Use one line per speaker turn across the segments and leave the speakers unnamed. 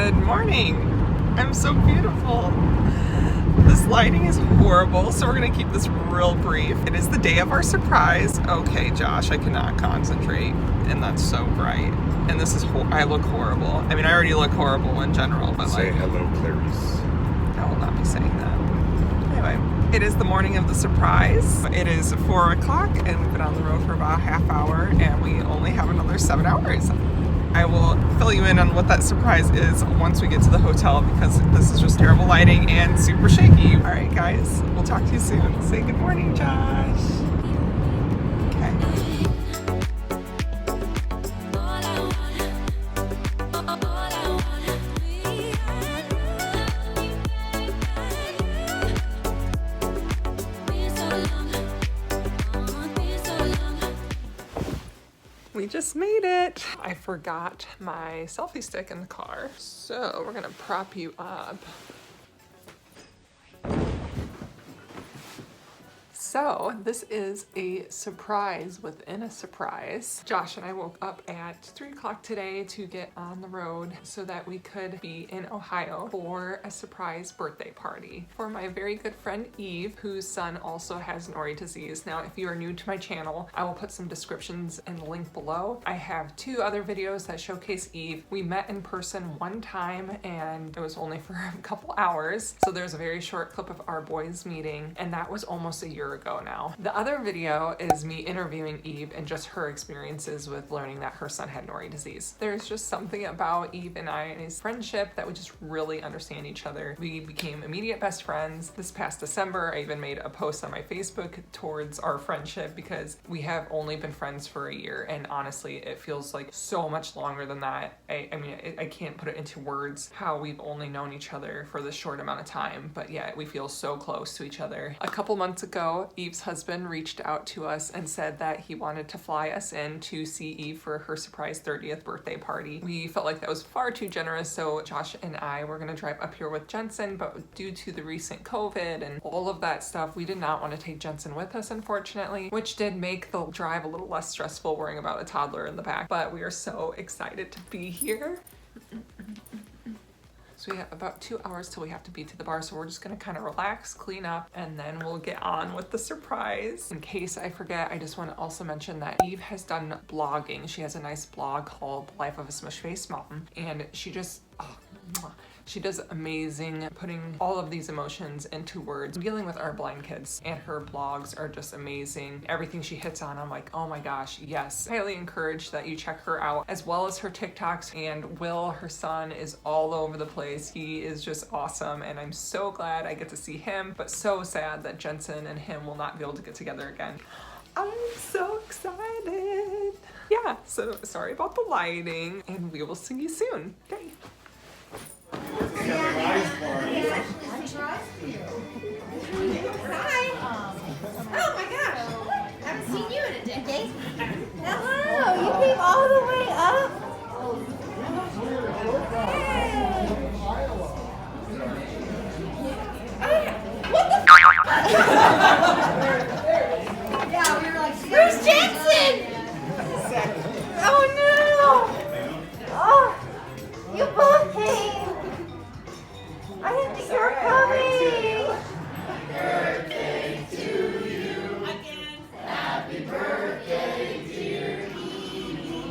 Good morning. I'm so beautiful. This lighting is horrible, so we're gonna keep this real brief. It is the day of our surprise. Okay, Josh, I cannot concentrate, and that's so bright. And this is, I look horrible. I mean, I already look horrible in general, but
Say
like...
hello, Clarice.
I will not be saying that. Anyway, it is the morning of the surprise. It is 4 o'clock, and we've been on the road for about a half hour, and we only have another 7 hours. I will fill you in on what that surprise is once we get to the hotel, because this is just terrible lighting and super shaky. All right, guys, we'll talk to you soon. Say good morning, Josh. Okay. We just made it. I forgot my selfie stick in the car, so we're gonna prop you up. So this is a surprise within a surprise. Josh and I woke up at 3 o'clock today to get on the road so that we could be in Ohio for a surprise birthday party for my very good friend Eve, whose son also has Norrie disease. Now, if you are new to my channel, I will put some descriptions in the link below. I have 2 other videos that showcase Eve. We met in person one time and it was only for a couple hours. So there's a very short clip of our boys meeting, and that was almost a year ago now. The other video is me interviewing Eve and just her experiences with learning that her son had Norrie disease. There's just something about Eve and I's friendship that we just really understand each other. We became immediate best friends. This past December, I even made a post on my Facebook towards our friendship because we have only been friends for a year, and honestly, it feels like so much longer than that. I mean, I can't put it into words how we've only known each other for this short amount of time, but yet we feel so close to each other. A couple months ago, Eve's husband reached out to us and said that he wanted to fly us in to see Eve for her surprise 30th birthday party. We felt like that was far too generous, so Josh and I were gonna drive up here with Jensen, but due to the recent COVID and all of that stuff, we did not want to take Jensen with us, unfortunately, which did make the drive a little less stressful worrying about a toddler in the back, but we are so excited to be here. So we have about 2 hours till we have to be to the bar, so we're just gonna kind of relax, clean up, and then we'll get on with the surprise. In case I forget, I just want to also mention that Eve has done blogging. She has a nice blog called Life of a Smush Face Mom, and she just, she does amazing putting all of these emotions into words, dealing with our blind kids, and her blogs are just amazing. Everything she hits on, I'm like, oh my gosh, yes. Highly encourage that you check her out, as well as her TikToks, and Will, her son, is all over the place. He is just awesome, and I'm so glad I get to see him, but so sad that Jensen and him will not be able to get together again. I'm so excited. Yeah, so sorry about the lighting, and we will see you soon. Okay.
Hi. Oh my gosh. Haven't seen you in a decade. Hello. You came all the way up. Hey. What the Yeah, we were like, where's Jensen? Oh no. Oh, you both came. I didn't think you were coming! Birthday to you again. Happy birthday, dear Evie.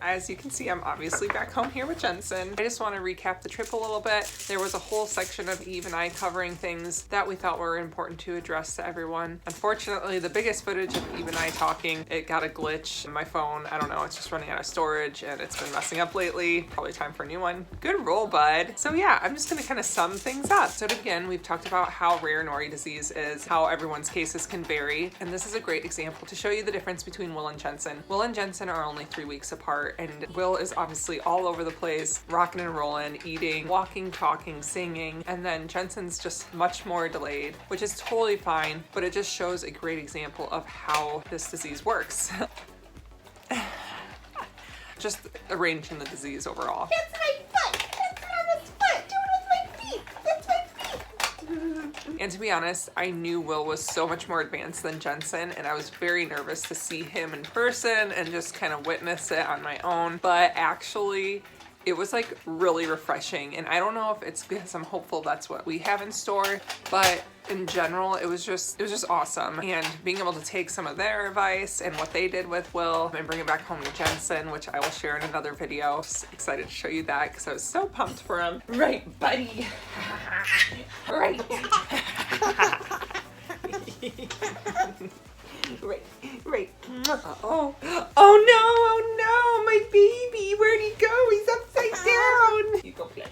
As you can see, I'm obviously back home here with Jensen. I just want to recap the trip a little bit. There was a whole section of Eve and I covering things that we thought were important to address to everyone. Unfortunately, the biggest footage of Eve and I talking, it got a glitch in my phone. I don't know, it's just running out of storage and it's been messing up lately. Probably time for a new one. Good roll, bud. So yeah, I'm just gonna kind of sum things up. So to begin, we've talked about how rare Norrie disease is, how everyone's cases can vary, and this is a great example to show you the difference between Will and Jensen. Will and Jensen are only 3 weeks apart. apart, and Will is obviously all over the place, rocking and rolling, eating, walking, talking, singing, and then Jensen's just much more delayed, which is totally fine, but it just shows a great example of how this disease works. Just arranging the disease overall.
That's my foot. That's Mama's foot. Do it with my feet. That's my feet.
And to be honest, I knew Will was so much more advanced than Jensen, and I was very nervous to see him in person and just kind of witness it on my own. But actually, it was like really refreshing, and I don't know if it's because I'm hopeful that's what we have in store, but in general, it was just awesome. And being able to take some of their advice and what they did with Will and bring it back home to Jensen, which I will share in another video. Just excited to show you that because I was so pumped for him. Right, buddy. Right. Right. Oh no, my baby. Where'd he go? He's upside down. You go play.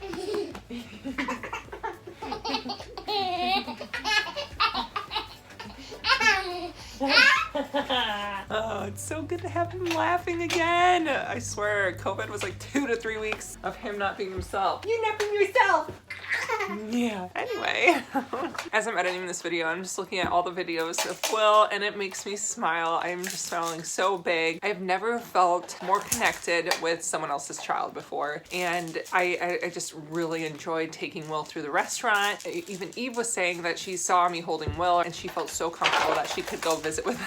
Oh, it's so good to have him laughing again. I swear, COVID was like 2 to 3 weeks of him not being himself.
You're not from yourself.
Yeah. Anyway, as I'm editing this video, I'm just looking at all the videos of Will, and it makes me smile. I'm just smiling so big. I've never felt more connected with someone else's child before, and I just really enjoyed taking Will through the restaurant. Even Eve was saying that she saw me holding Will, and she felt so comfortable that she could go visit with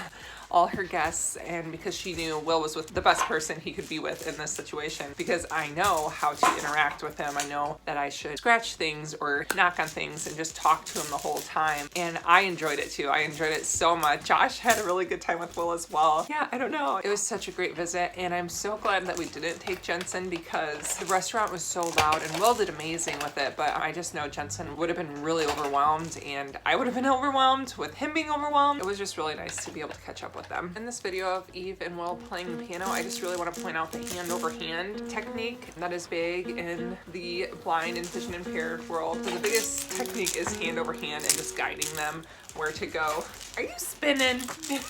all her guests, and because she knew Will was with the best person he could be with in this situation, because I know how to interact with him. I know that I should scratch things or knock on things and just talk to him the whole time, and I enjoyed it too. I enjoyed it so much. Josh had a really good time with Will as well. Yeah, I don't know. It was such a great visit, and I'm so glad that we didn't take Jensen because the restaurant was so loud, and Will did amazing with it, but I just know Jensen would have been really overwhelmed, and I would have been overwhelmed with him being overwhelmed. It was just really nice to be able to catch up with them. In this video of Eve and Will playing the piano, I just really want to point out the hand over hand technique that is big in the blind and vision impaired world. So the biggest technique is hand over hand and just guiding them where to go. Are you spinning? Are you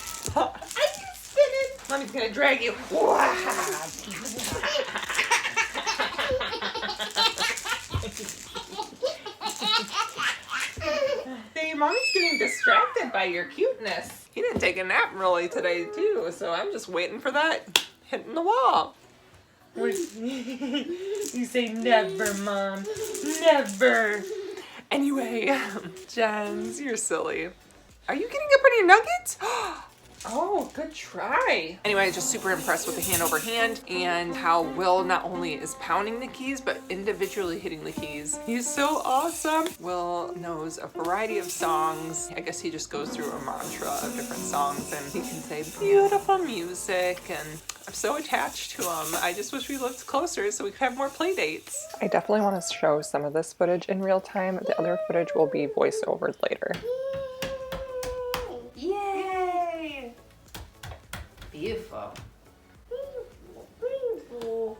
spinning? Mommy's gonna drag you. See, Mommy's getting distracted by your cuteness. He didn't take a nap really today too, so I'm just waiting for that hitting the wall. You say never, Mom. Never. Anyway, Jens, you're silly. Are you getting up on your nuggets? Oh, good try. Anyway, just super impressed with the hand over hand and how Will not only is pounding the keys, but individually hitting the keys. He's so awesome. Will knows a variety of songs. I guess he just goes through a mantra of different songs, and he can say beautiful music, and I'm so attached to him. I just wish we lived closer so we could have more play dates. I definitely want to show some of this footage in real time. The other footage will be voiceovered later.
Yay! Beautiful. Beautiful.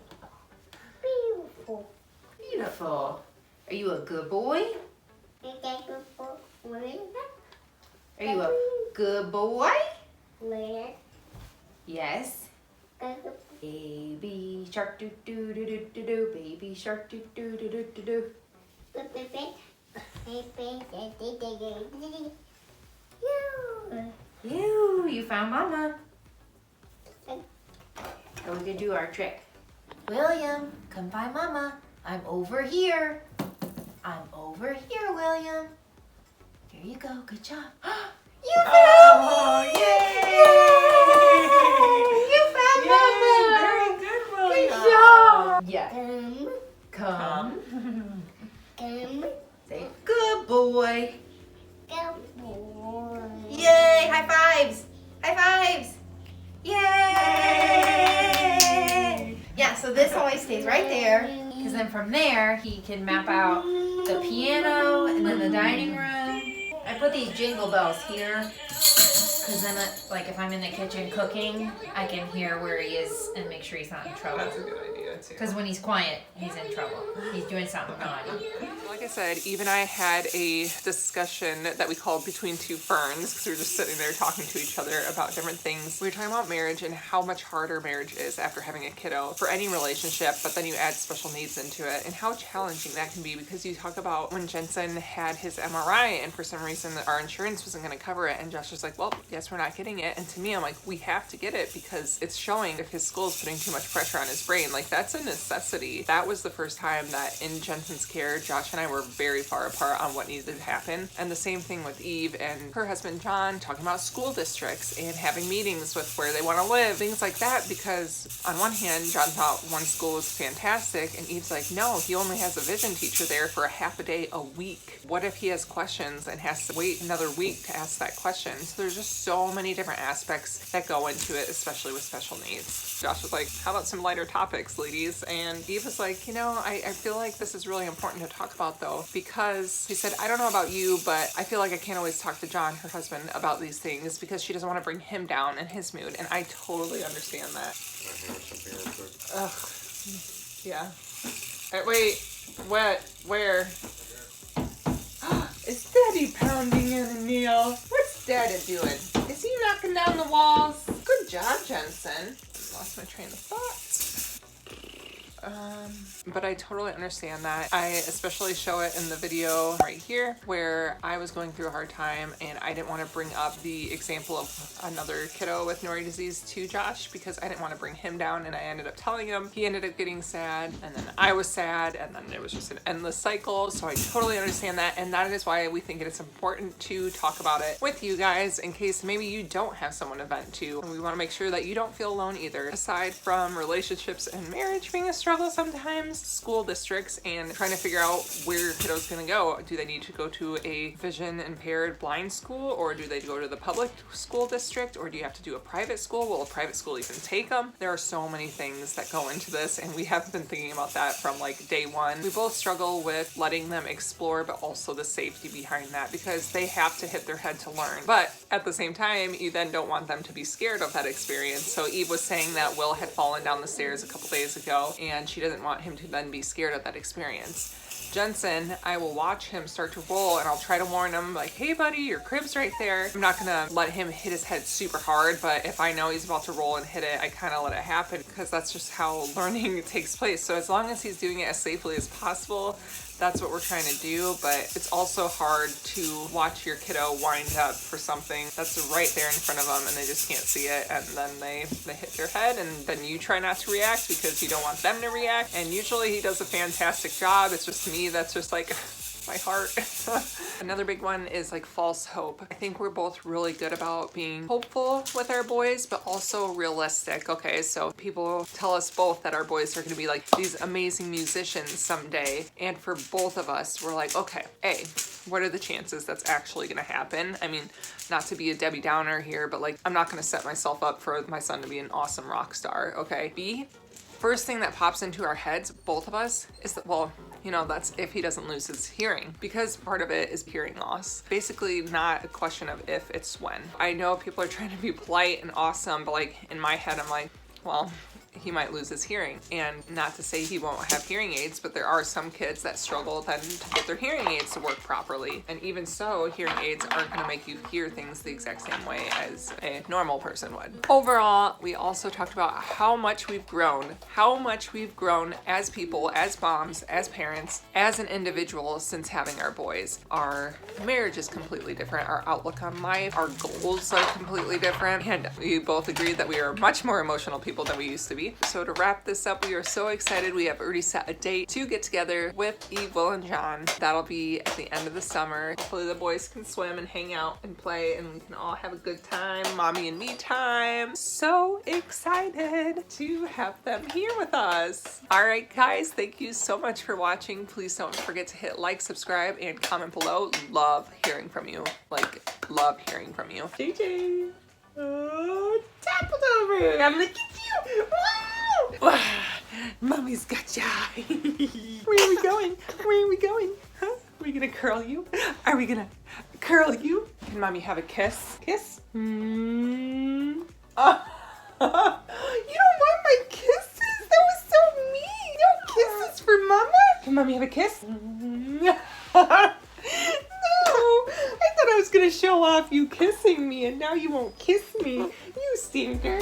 Beautiful. Beautiful. Are you a good boy? Are you a good boy? Yes. Baby shark doo doo doo doo doo doo. Baby shark doo doo doo doo doo doo. You found Mama. Now we can do our trick. William, come find Mama. I'm over here. I'm over here, William. Here you go. Good job. You found me! Yay! You found Mama!
Very good, William.
Good job! Yeah. Come. Say, good boy. Good boy. Yay! High fives! High fives! Yay! Yeah, so this always stays right there, because then from there he can map out the piano and then the dining room. I put these jingle bells here. Because then, like, if I'm in the kitchen cooking, I can hear where he is and make sure he's not in trouble.
That's a good idea too.
Because when he's quiet, he's in trouble. He's doing something naughty.
Like I said, Eve and I had a discussion that we called Between Two Ferns because we were just sitting there talking to each other about different things. We were talking about marriage and how much harder marriage is after having a kiddo for any relationship, but then you add special needs into it and how challenging that can be because you talk about when Jensen had his MRI and for some reason our insurance wasn't going to cover it and Josh was like, well, yes, we're not getting it. And to me, I'm like, we have to get it because it's showing if his skull is putting too much pressure on his brain. Like, that's a necessity. That was the first time that in Jensen's care, Josh and I were very far apart on what needed to happen. And the same thing with Eve and her husband John talking about school districts and having meetings with where they want to live, things like that, because on one hand, John thought one school was fantastic and Eve's like, no, he only has a vision teacher there for a half a day a week. What if he has questions and has to wait another week to ask that question? So there's just so many different aspects that go into it, especially with special needs. Josh was like, how about some lighter topics, ladies? And Eve was like, you know, I feel like this is really important to talk about though, because she said, I don't know about you, but I feel like I can't always talk to John, her husband, about these things because she doesn't want to bring him down in his mood. And I totally understand that. Ugh. Yeah. Wait, what? Where? Is Daddy pounding in a meal? What's Daddy doing? Is he knocking down the walls? Good job, Jensen. Lost my train of thought. But I totally understand that. I especially show it in the video right here where I was going through a hard time and I didn't want to bring up the example of another kiddo with Norrie disease to Josh because I didn't want to bring him down, and I ended up telling him. He ended up getting sad and then I was sad and then it was just an endless cycle. So I totally understand that, and that is why we think it is important to talk about it with you guys in case maybe you don't have someone to vent to, and we want to make sure that you don't feel alone either. Aside from relationships and marriage being a struggle sometimes, school districts and trying to figure out where your kiddo's gonna go. Do they need to go to a vision impaired blind school, or do they go to the public school district, or do you have to do a private school? Will a private school even take them? There are so many things that go into this, and we have been thinking about that from like day one. We both struggle with letting them explore, but also the safety behind that because they have to hit their head to learn. But at the same time, you then don't want them to be scared of that experience. So Eve was saying that Will had fallen down the stairs a couple days ago and she doesn't want him to then be scared of that experience. Jensen, I will watch him start to roll and I'll try to warn him like, hey buddy, your crib's right there. I'm not gonna let him hit his head super hard, but if I know he's about to roll and hit it, I kind of let it happen because that's just how learning takes place. So as long as he's doing it as safely as possible, that's what we're trying to do. But it's also hard to watch your kiddo wind up for something that's right there in front of them and they just can't see it, and then they hit their head, and then you try not to react because you don't want them to react. And usually he does a fantastic job. It's just me that's just like my heart. Another big one is like false hope. I think we're both really good about being hopeful with our boys, but also realistic. Okay, so people tell us both that our boys are going to be like these amazing musicians someday, and for both of us, we're like, okay, A, what are the chances that's actually going to happen? I mean, not to be a Debbie Downer here, but like, I'm not going to set myself up for my son to be an awesome rock star. Okay. B, first thing that pops into our heads, both of us, is that, well, you know, that's if he doesn't lose his hearing, because part of it is hearing loss. Basically not a question of if, it's when. I know people are trying to be polite and awesome, but like in my head, I'm like, well, he might lose his hearing. And not to say he won't have hearing aids, but there are some kids that struggle then to get their hearing aids to work properly. And even so, hearing aids aren't gonna make you hear things the exact same way as a normal person would. Overall, we also talked about how much we've grown as people, as moms, as parents, as an individual since having our boys. Our marriage is completely different. Our outlook on life, our goals are completely different. And we both agreed that we are much more emotional people than we used to be. So to wrap this up, we are so excited. We have already set a date to get together with Eve, Will, and John. That'll be at the end of the summer. Hopefully the boys can swim and hang out and play, and we can all have a good time. Mommy and me time. So excited to have them here with us. All right, guys, thank you so much for watching. Please don't forget to hit like, subscribe, and comment below. Love hearing from you. Like, love hearing from you. JJ. Oh, toppled over. I'm looking at you. Wow. Mommy's got ya. Where are we going? Where are we going? Huh? Are we gonna curl you? Are we gonna Curl you. Can mommy have a kiss? Kiss? You don't want my kisses? That was so mean. No kisses for mama? Can mommy have a kiss? No, I thought I was gonna show off you kissing me and now you won't kiss me. You stinker.